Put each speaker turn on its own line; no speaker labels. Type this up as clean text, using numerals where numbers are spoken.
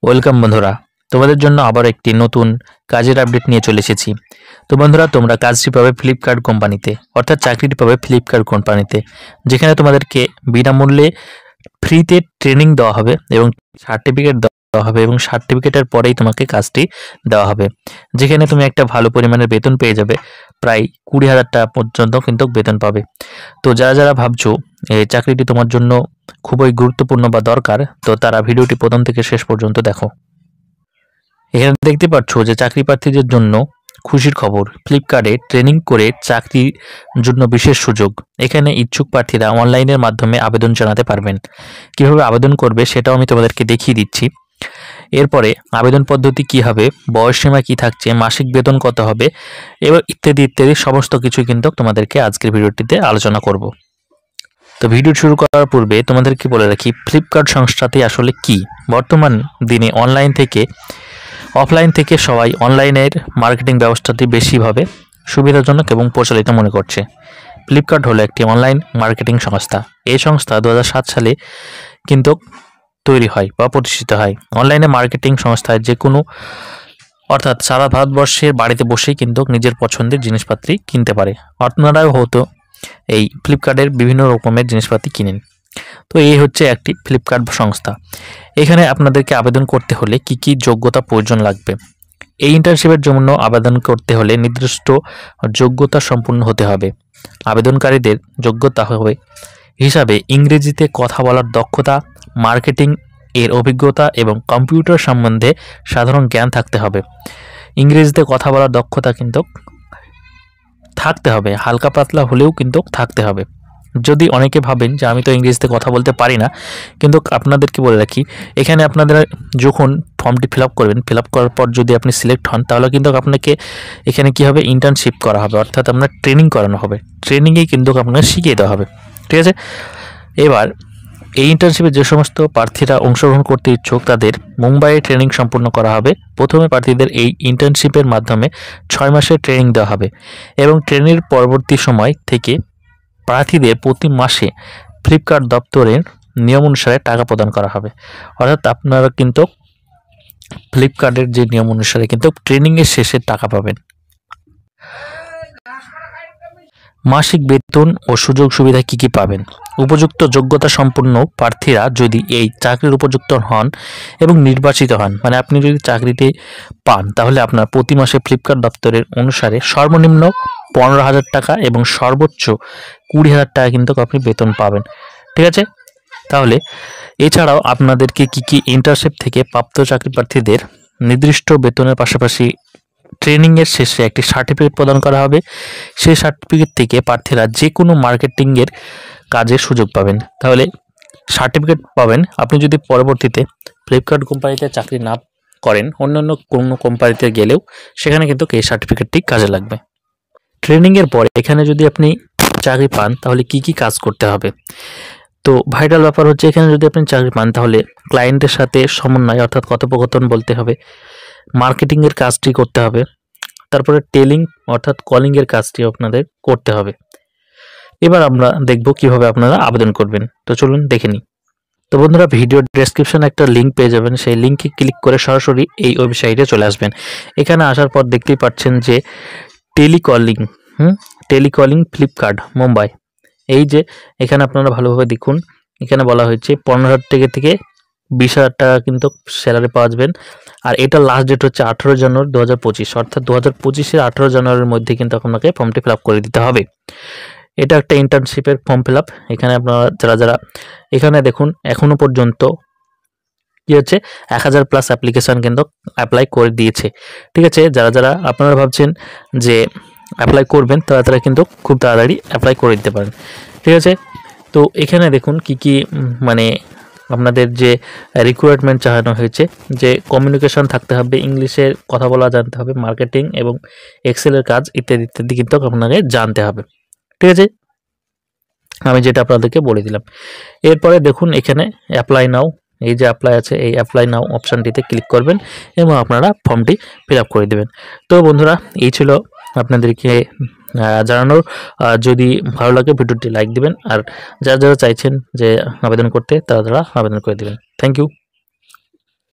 Welcome বন্ধুরা, তোমাদের জন্য আবার একটি নতুন কাজের আপডেট নিয়ে চলে এসেছি। তো বন্ধুরা, তোমরা কাজটি পাবে ফ্লিপকার্ট কোম্পানিতে, অর্থাৎ চাকরিটি পাবে ফ্লিপকার্ট কোম্পানিতে, যেখানে তোমাদেরকে বিনামূল্যে ফ্রিতে ট্রেনিং দেওয়া হবে এবং সার্টিফিকেট দেওয়া হবে এবং সার্টিফিকেটের পরেই তোমাকে কাজটি দেওয়া হবে, যেখানে তুমি একটা ভালো পরিমাণের বেতন পেয়ে যাবে। প্রায় 20,000 টাকা পর্যন্ত কিন্তু বেতন পাবে। তো যারা যারা ভাবছো এই চাকরিটি তোমার জন্য খুবই গুরুত্বপূর্ণ বা দরকার, তো তারা ভিডিওটি প্রথম থেকে শেষ পর্যন্ত দেখো। এখানে দেখতে পাচ্ছ যে চাকরি প্রার্থীদের জন্য খুশির খবর, ফ্লিপকার্টে ট্রেনিং করে চাকরির জন্য বিশেষ সুযোগ। এখানে ইচ্ছুক প্রার্থীরা অনলাইনের মাধ্যমে আবেদন জানাতে পারবেন। কিভাবে আবেদন করবে সেটাও আমি তোমাদেরকে দেখিয়ে দিচ্ছি। এরপরে আবেদন পদ্ধতি কি হবে, বয়সসীমা কি থাকছে, মাসিক বেতন কত হবে, এবার ইত্যাদি ইত্যাদি সমস্ত কিছু কিন্তু তোমাদেরকে আজকের ভিডিওটিতে আলোচনা করব। তো ভিডিও শুরু করার পূর্বে তোমাদেরকে বলে রাখি, ফ্লিপকার্ট সংস্থাটি আসলে কি। বর্তমান দিনে অনলাইন থেকে অফলাইন থেকে সবাই অনলাইনের মার্কেটিং ব্যবস্থাটি বেশিভাবে সুবিধাজনক এবং প্রচলিত মনে করছে। ফ্লিপকার্ট হলো একটি অনলাইন মার্কেটিং সংস্থা। এই সংস্থা 2007 সালে কিন্তু তৈরি হয় বা প্রতিষ্ঠিত হয়। অনলাইনে মার্কেটিং সংস্থায় যে কোনো, অর্থাৎ সারা ভারতবর্ষের বাড়িতে বসেই কিন্তু নিজের পছন্দের জিনিসপাতি কিনতে পারে। আপনারাও হয়তো এই ফ্লিপকার্টের বিভিন্ন রকমের জিনিসপাতি কিনেন। তো এই হচ্ছে একটি ফ্লিপকার্ট সংস্থা। এখানে আপনাদেরকে আবেদন করতে হলে কি কি যোগ্যতা প্রয়োজন লাগবে। এই ইন্টার্নশিপের জন্য আবেদন করতে হলে নির্দিষ্ট যোগ্যতা সম্পূর্ণ হতে হবে। আবেদনকারীদের যোগ্যতা হবে হিসাবে ইংরেজিতে কথা বলার দক্ষতা, মার্কেটিং এর অভিজ্ঞতা এবং কম্পিউটার সম্বন্ধে সাধারণ জ্ঞান থাকতে হবে। ইংরেজিতে কথা বলার দক্ষতা কিন্তু থাকতে হবে, হালকা পাতলা হলেও কিন্তু থাকতে হবে। যদি অনেকে ভাবেন যে আমি তো ইংরেজিতে কথা বলতে পারি না, কিন্তু আপনাদেরকে বলে রাখি, এখানে আপনাদের যখন ফর্মটি ফিল আপ করার পর যদি আপনি সিলেক্ট হন, তাহলে কিন্তু আপনাকে এখানে কি হবে, ইন্টার্নশিপ করা হবে, অর্থাৎ আপনার ট্রেনিং করানো হবে। ট্রেনিংয়েই কিন্তু আপনাকে শিখিয়ে দেওয়া হবে। ঠিক আছে, এবার এই ইন্টার্নশিপে যে সমস্ত প্রার্থীরা অংশগ্রহণ করতে ইচ্ছুক তাদের মুম্বাইয়ে ট্রেনিং সম্পূর্ণ করা হবে। প্রথমে প্রার্থীদের এই ইন্টার্নশিপের মাধ্যমে 6 মাসের ট্রেনিং দেওয়া হবে এবং ট্রেনিংয়ের পরবর্তী সময় থেকে প্রার্থীদের প্রতি মাসে ফ্লিপকার্ট দপ্তরের নিয়ম অনুসারে টাকা প্রদান করা হবে। অর্থাৎ আপনারা কিন্তু ফ্লিপকার্টের যে নিয়ম অনুসারে কিন্তু ট্রেনিংয়ের শেষে টাকা পাবেন। মাসিক বেতন ও সুযোগ সুবিধা কি কি পাবেন। উপযুক্ত যোগ্যতা সম্পন্ন প্রার্থীরা যদি এই চাকরির উপযুক্ত হন এবং নির্বাচিত হন, মানে আপনি যদি চাকরিতে পান, তাহলে আপনার প্রতি মাসে ফ্লিপকার্ট দপ্তরের অনুসারে সর্বনিম্ন 15,000 টাকা এবং সর্বোচ্চ 20,000 টাকা কিন্তু আপনি বেতন পাবেন। ঠিক আছে, তাহলে এছাড়াও আপনাদেরকে কি কি ইন্টার্নশিপ থেকে প্রাপ্ত চাকরি প্রার্থীদের নির্দিষ্ট বেতনের পাশাপাশি ট্রেনিংয়ের শেষে একটি সার্টিফিকেট প্রদান করা হবে। সেই সার্টিফিকেট থেকে প্রার্থীরা যে কোনো মার্কেটিংয়ের কাজের সুযোগ পাবেন। তাহলে সার্টিফিকেট পাবেন আপনি যদি পরবর্তীতে ফ্লিপকার্ট কোম্পানিতে চাকরি না করেন, অন্যান্য কোনো কোম্পানিতে গেলেও সেখানে কিন্তু এই সার্টিফিকেটটি কাজে লাগবে। ট্রেনিংয়ের পরে এখানে যদি আপনি চাকরি পান, তাহলে কি কি কাজ করতে হবে। তো ভাইটাল ব্যাপার হচ্ছে, এখানে যদি আপনি চাকরি পান তাহলে ক্লায়েন্টের সাথে সমন্বয় অর্থাৎ কথোপকথন বলতে হবে, মার্কেটিংয়ের কাজটি করতে হবে, তারপরে টেলিং অর্থাৎ কলিংয়ের কাজটি আপনাদের করতে হবে। এবার আমরা দেখব কিভাবে আপনারা আবেদন করবেন। তো চলুন দেখে নিই। তো বন্ধুরা, ভিডিও ডেসক্রিপশনে একটা লিঙ্ক পেয়ে যাবেন, সেই লিঙ্কে ক্লিক করে সরাসরি এই ওয়েবসাইটে চলে আসবেন। এখানে আসার পর দেখতেই পাচ্ছেন যে টেলিকলিং ফ্লিপকার্ট মুম্বাই, এই যে এখানে আপনারা ভালোভাবে দেখুন, এখানে বলা হয়েছে 15,000 টাকা থেকে 20,000 টাকা কিন্তু স্যালারি পাওয়া যাবেন। আর এটা লাস্ট ডেট হচ্ছে 18 জানুয়ারি 2025, অর্থাৎ 2025-এর 18 জানুয়ারির মধ্যে কিন্তু আপনাকে ফর্মটি ফিল আপ করে দিতে হবে। এটা একটা ইন্টার্নশিপের ফর্ম ফিল আপ। এখানে আপনারা যারা এখানে দেখুন, এখনো পর্যন্ত কি হচ্ছে 1000+ অ্যাপ্লিকেশন কিন্তু অ্যাপ্লাই করে দিয়েছে। ঠিক আছে, যারা আপনারা ভাবছেন যে অ্যাপ্লাই করবেন, তারা কিন্তু খুব তাড়াতাড়ি অ্যাপ্লাই করে দিতে পারেন। ঠিক আছে, তো এখানে দেখুন কি কি মানে আপনাদের যে রিকোয়ারমেন্ট চালানো হয়েছে, যে কমিউনিকেশন থাকতে হবে, ইংলিশে কথা বলা জানতে হবে, মার্কেটিং এবং এক্সেলের কাজ ইত্যাদি ইত্যাদি কিন্তু আপনাকে জানতে হবে। ঠিক আছে, আমি যেটা আপনাদেরকে বলে দিলাম। এরপরে দেখুন এখানে অ্যাপ্লাই নাও, এই যে অ্যাপ্লাই আছে, এই অ্যাপ্লাই নাও অপশানটিতে ক্লিক করবেন এবং আপনারা ফর্মটি ফিল আপ করে দেবেন। তো বন্ধুরা, এই ছিল আপনাদেরকে জানানোর। যদি ভালো লাগে ভিডিওটি লাইক দিবেন, আর যারা চাইছেন যে আবেদন করতে তারা আবেদন করে দেবেন। Thank you.